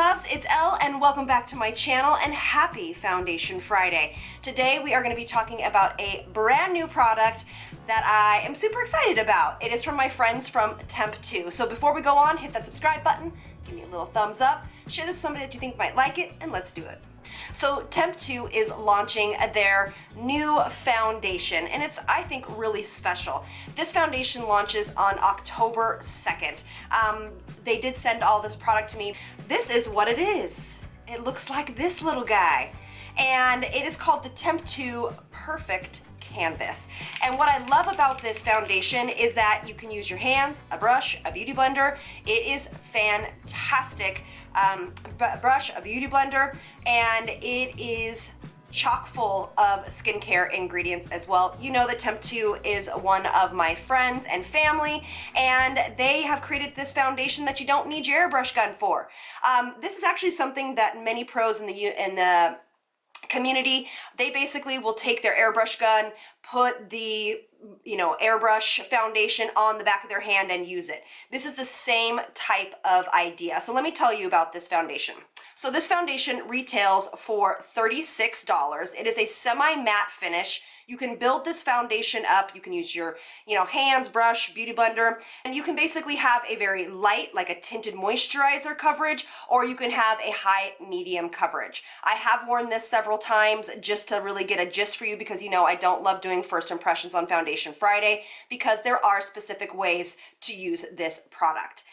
loves, it's Elle and welcome back to my channel and happy Foundation Friday. Today we are going to be talking about a brand new product that I am super excited about. It is from my friends from Temptu. So before we go on, hit that subscribe button, give me a little thumbs up, share this with somebody that you think might like it, and let's do it. So Temptu is launching their new foundation, and it's, I think, really special. This foundation launches on October 2nd. They did send all this product to me. This is what it is. It looks like this little guy, and it is called the Temptu Perfect Canvas. And what I love about this foundation is that you can use your hands, a brush, a beauty blender. It is fantastic. Brush, a beauty blender, and it is chock full of skincare ingredients as well. You know that Temptu is one of my friends and family, and they have created this foundation that you don't need your airbrush gun for. This is actually something that many pros in the community, they basically will take their airbrush gun, put the airbrush foundation on the back of their hand and use it. This is the same type of idea. So let me tell you about this foundation. So this foundation retails for $36. It is a semi-matte finish. You can build this foundation up. You can use your, hands, brush, beauty blender, and you can basically have a very light, like a tinted moisturizer coverage, or you can have a high medium coverage. I have worn this several times just to really get a gist for you because I don't love doing first impressions on Foundation Friday because there are specific ways to use this product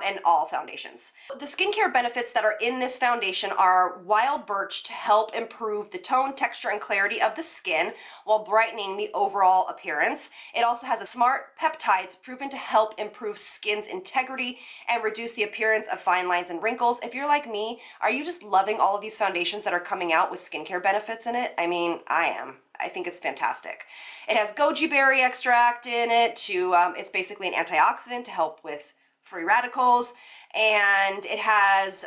and all foundations. The skincare benefits that are in this foundation are wild birch to help improve the tone, texture, and clarity of the skin while brightening the overall appearance. It also has a smart peptides proven to help improve skin's integrity and reduce the appearance of fine lines and wrinkles. If you're like me, are you just loving all of these foundations that are coming out with skincare benefits in it? I mean, I am. I think it's fantastic. It has goji berry extract in it it's basically an antioxidant to help with free radicals, and it has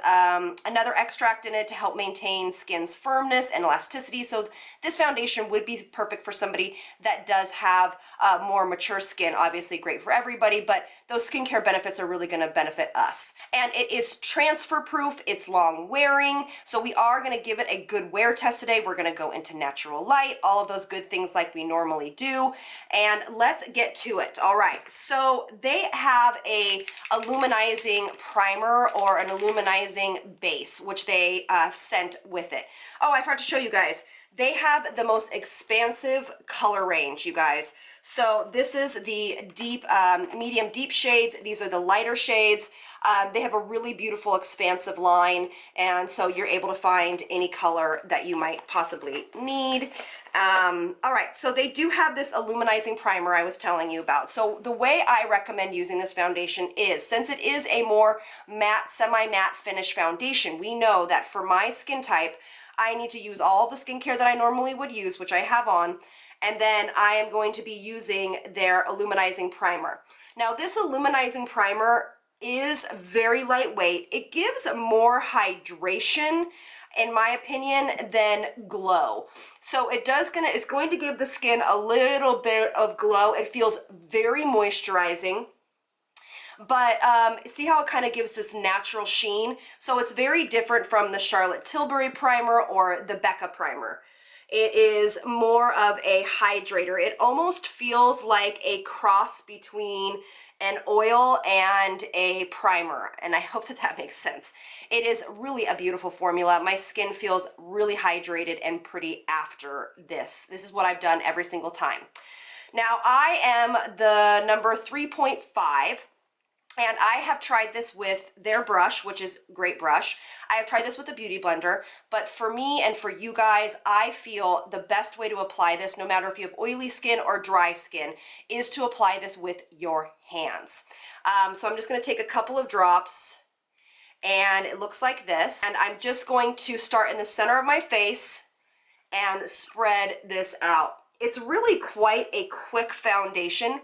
another extract in it to help maintain skin's firmness and elasticity. So this foundation would be perfect for somebody that does have more mature skin. Obviously great for everybody, but those skincare benefits are really going to benefit us. And it is transfer proof, it's long wearing, so we are going to give it a good wear test today. We're going to go into natural light, all of those good things like we normally do, and let's get to it. All right, so they have a illuminizing primer or an illuminizing base, which they sent with it. Oh, I forgot to show you guys. They have the most expansive color range, you guys. So this is the deep, medium deep shades. These are the lighter shades. They have a really beautiful expansive line, and so you're able to find any color that you might possibly need. All right, so they do have this illuminizing primer I was telling you about. So the way I recommend using this foundation is, since it is a more matte, semi-matte finish foundation, we know that for my skin type, I need to use all the skincare that I normally would use, which I have on, and then I am going to be using their illuminizing primer. Now this illuminizing primer is very lightweight. It gives more hydration, in my opinion, than glow. So it's going to give the skin a little bit of glow. It feels very moisturizing. But see how it kind of gives this natural sheen? So it's very different from the Charlotte Tilbury primer or the Becca primer. It is more of a hydrator. It almost feels like a cross between an oil and a primer, and I hope that that makes sense. It is really a beautiful formula. My skin feels really hydrated and pretty after this. This is what I've done every single time. Now I am the number 3.5. And I have tried this with their brush, which is a great brush. I have tried this with a beauty blender, but for me and for you guys, I feel the best way to apply this, no matter if you have oily skin or dry skin, is to apply this with your hands. So I'm just gonna take a couple of drops, and it looks like this. And I'm just going to start in the center of my face and spread this out. It's really quite a quick foundation.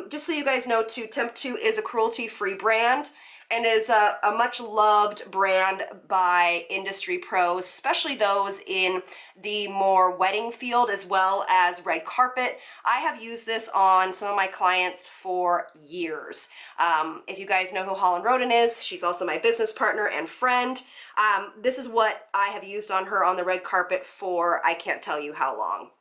Just so you guys know too, Temptu is a cruelty-free brand and is a much loved brand by industry pros, especially those in the more wedding field as well as red carpet. I have used this on some of my clients for years. If you guys know who Holland Roden is, she's also my business partner and friend. This is what I have used on her on the red carpet for I can't tell you how long.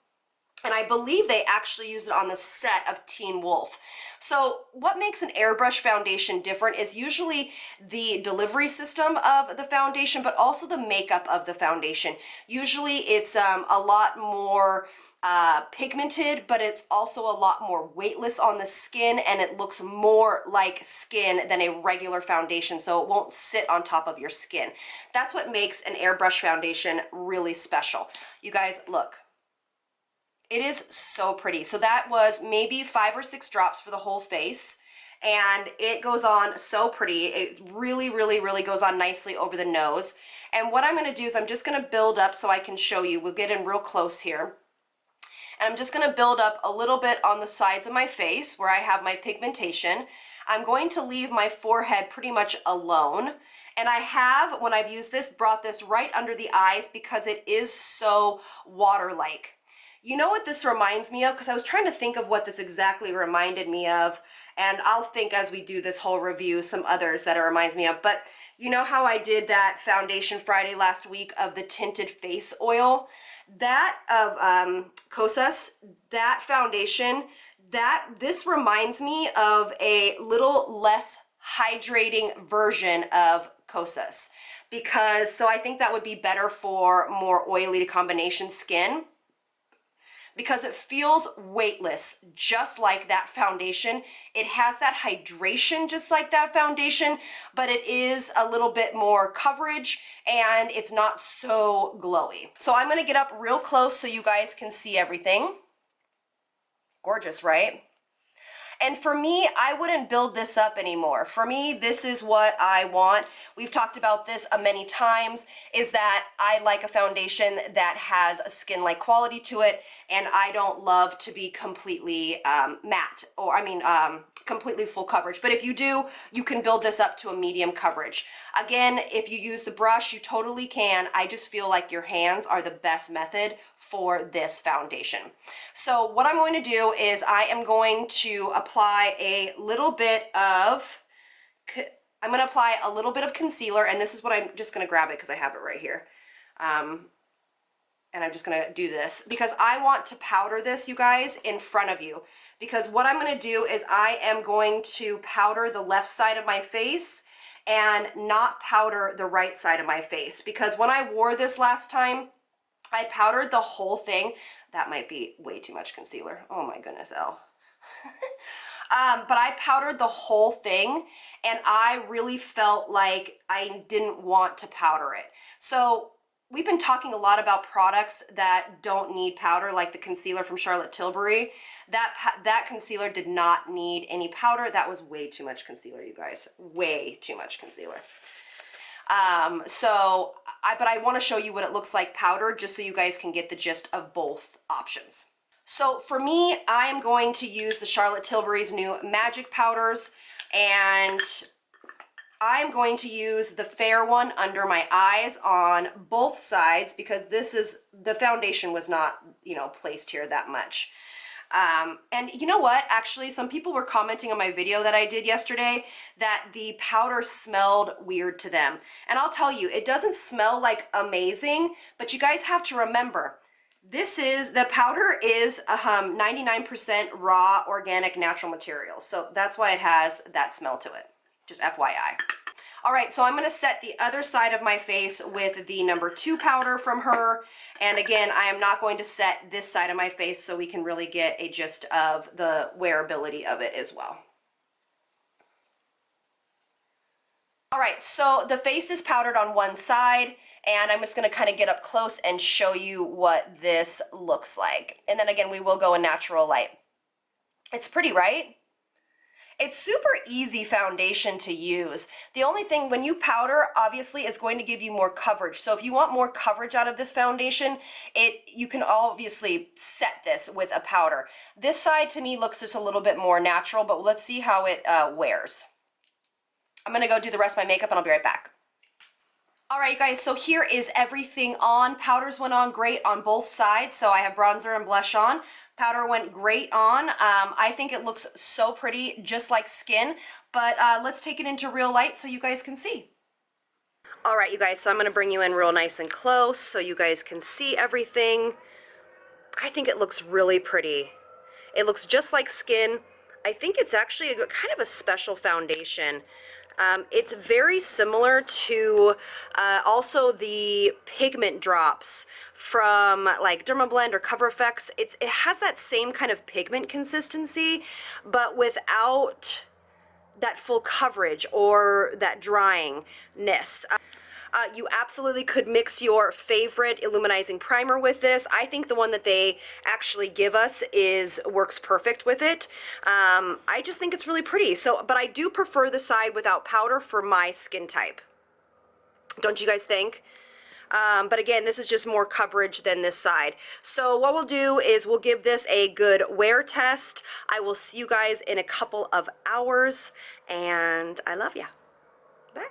And I believe they actually used it on the set of Teen Wolf. So what makes an airbrush foundation different is usually the delivery system of the foundation, but also the makeup of the foundation. Usually it's a lot more pigmented, but it's also a lot more weightless on the skin, and it looks more like skin than a regular foundation, so it won't sit on top of your skin. That's what makes an airbrush foundation really special. You guys, look. It is so pretty. So that was maybe 5 or 6 drops for the whole face, and it goes on so pretty. It really, really, really goes on nicely over the nose. And what I'm going to do is I'm just going to build up so I can show you. We'll get in real close here. And I'm just going to build up a little bit on the sides of my face where I have my pigmentation. I'm going to leave my forehead pretty much alone. And I have, when I've used this, brought this right under the eyes because it is so water-like. You know what this reminds me of? Because I was trying to think of what this exactly reminded me of, and I'll think as we do this whole review some others that it reminds me of. But you know how I did that Foundation Friday last week of the tinted face oil? That of Kosas, that foundation, this reminds me of a little less hydrating version of Kosas. Because, so I think that would be better for more oily combination skin, because it feels weightless, just like that foundation. It has that hydration just like that foundation, but it is a little bit more coverage and it's not so glowy. So I'm gonna get up real close so you guys can see everything. Gorgeous, right? And for me, I wouldn't build this up anymore. For me, this is what I want. We've talked about this many times, is that I like a foundation that has a skin-like quality to it, and I don't love to be completely matte, or completely full coverage. But if you do, you can build this up to a medium coverage. Again, if you use the brush, you totally can. I just feel like your hands are the best method for this foundation. So what I'm going to do is I am going to apply a little bit of, concealer, and this is what I'm just going to grab it because I have it right here. And I'm just going to do this because I want to powder this, you guys, in front of you. Because what I'm going to do is I am going to powder the left side of my face and not powder the right side of my face. Because when I wore this last time, I powdered the whole thing. That might be way too much concealer. Oh my goodness, Elle. But I powdered the whole thing, and I really felt like I didn't want to powder it. So we've been talking a lot about products that don't need powder, like the concealer from Charlotte Tilbury. That concealer did not need any powder. That was way too much concealer, you guys. Way too much concealer. But I want to show you what it looks like powdered just so you guys can get the gist of both options. So for me, I am going to use the Charlotte Tilbury's new Magic Powders, and I'm going to use the fair one under my eyes on both sides because the foundation was not, placed here that much. And you know what? Actually, some people were commenting on my video that I did yesterday that the powder smelled weird to them. And I'll tell you, it doesn't smell like amazing, but you guys have to remember, the powder is 99% raw, organic, natural materials. So that's why it has that smell to it. Just FYI. All right, so I'm going to set the other side of my face with the number 2 powder from her. And again, I am not going to set this side of my face so we can really get a gist of the wearability of it as well. All right, so the face is powdered on one side, and I'm just going to kind of get up close and show you what this looks like. And then again, we will go in natural light. It's pretty, right? It's super easy foundation to use. The only thing, when you powder, obviously it's going to give you more coverage. So if you want more coverage out of this foundation, you can obviously set this with a powder. This side to me looks just a little bit more natural, but let's see how it wears. I'm gonna go do the rest of my makeup and I'll be right back. All right, you guys, so here is everything on. Powders went on great on both sides. So I have bronzer and blush on. Powder went great on. I think it looks so pretty, just like skin, but let's take it into real light so you guys can see. All right, you guys, so I'm gonna bring you in real nice and close so you guys can see everything. I think it looks really pretty. It looks just like skin. I think it's actually kind of a special foundation. It's very similar to also the pigment drops from like Dermablend or Cover FX. It has that same kind of pigment consistency, but without that full coverage or that dryingness. You absolutely could mix your favorite illuminizing primer with this. I think the one that they actually give us works perfect with it. I just think it's really pretty. But I do prefer the side without powder for my skin type. Don't you guys think? But again, this is just more coverage than this side. So what we'll do is we'll give this a good wear test. I will see you guys in a couple of hours, and I love ya. Bye.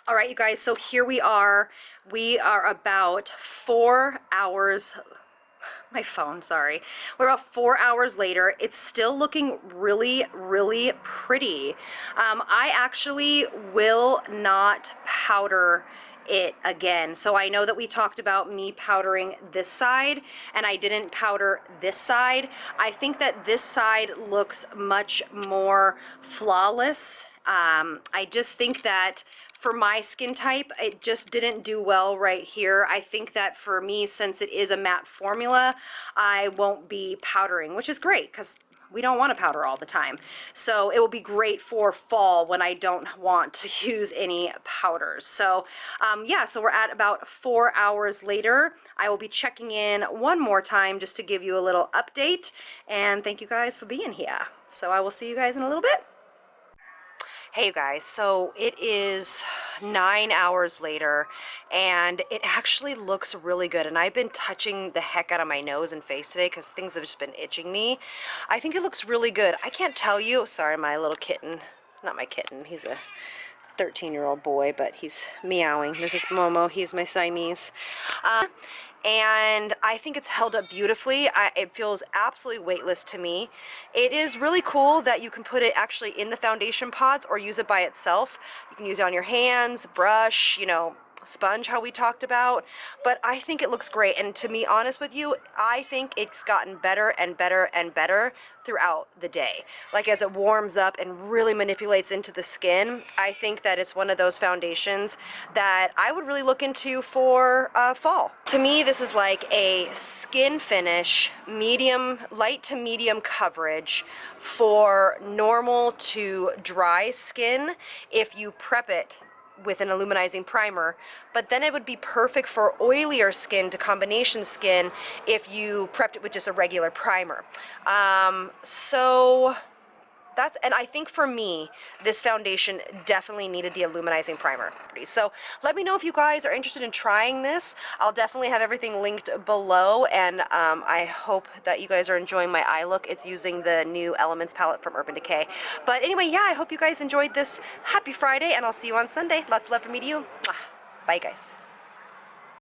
All right, you guys, so here we are. We are about 4 hours, my phone, sorry. We're about 4 hours later. It's still looking really, really pretty. I actually will not powder it again. So I know that we talked about me powdering this side and I didn't powder this side. I think that this side looks much more flawless. I just think that for my skin type, it just didn't do well right here. I think that for me, since it is a matte formula, I won't be powdering, which is great because we don't want to powder all the time. So it will be great for fall when I don't want to use any powders. So yeah, so we're at about 4 hours later. I will be checking in one more time just to give you a little update. And thank you guys for being here. So I will see you guys in a little bit. Hey you guys, so it is 9 hours later and it actually looks really good, and I've been touching the heck out of my nose and face today because things have just been itching me. I think it looks really good. I can't tell you, sorry, my little kitten, not my kitten, he's a 13-year-old boy, but he's meowing. This is Momo, he's my Siamese. And I think it's held up beautifully. It feels absolutely weightless to me. It is really cool that you can put it actually in the foundation pods or use it by itself. You can use it on your hands, brush, you know, sponge, how we talked about, but I think it looks great. And to be honest with you, I think it's gotten better and better and better throughout the day. Like as it warms up and really manipulates into the skin, I think that it's one of those foundations that I would really look into for fall. To me, this is like a skin finish, medium, light to medium coverage for normal to dry skin if you prep it with an illuminizing primer, but then it would be perfect for oilier skin to combination skin if you prepped it with just a regular primer. So that's, and I think for me, this foundation definitely needed the illuminizing primer. So let me know if you guys are interested in trying this. I'll definitely have everything linked below, and I hope that you guys are enjoying my eye look. It's using the new Elements palette from Urban Decay. But anyway, yeah, I hope you guys enjoyed this. Happy Friday, and I'll see you on Sunday. Lots of love from me to you. Bye, guys.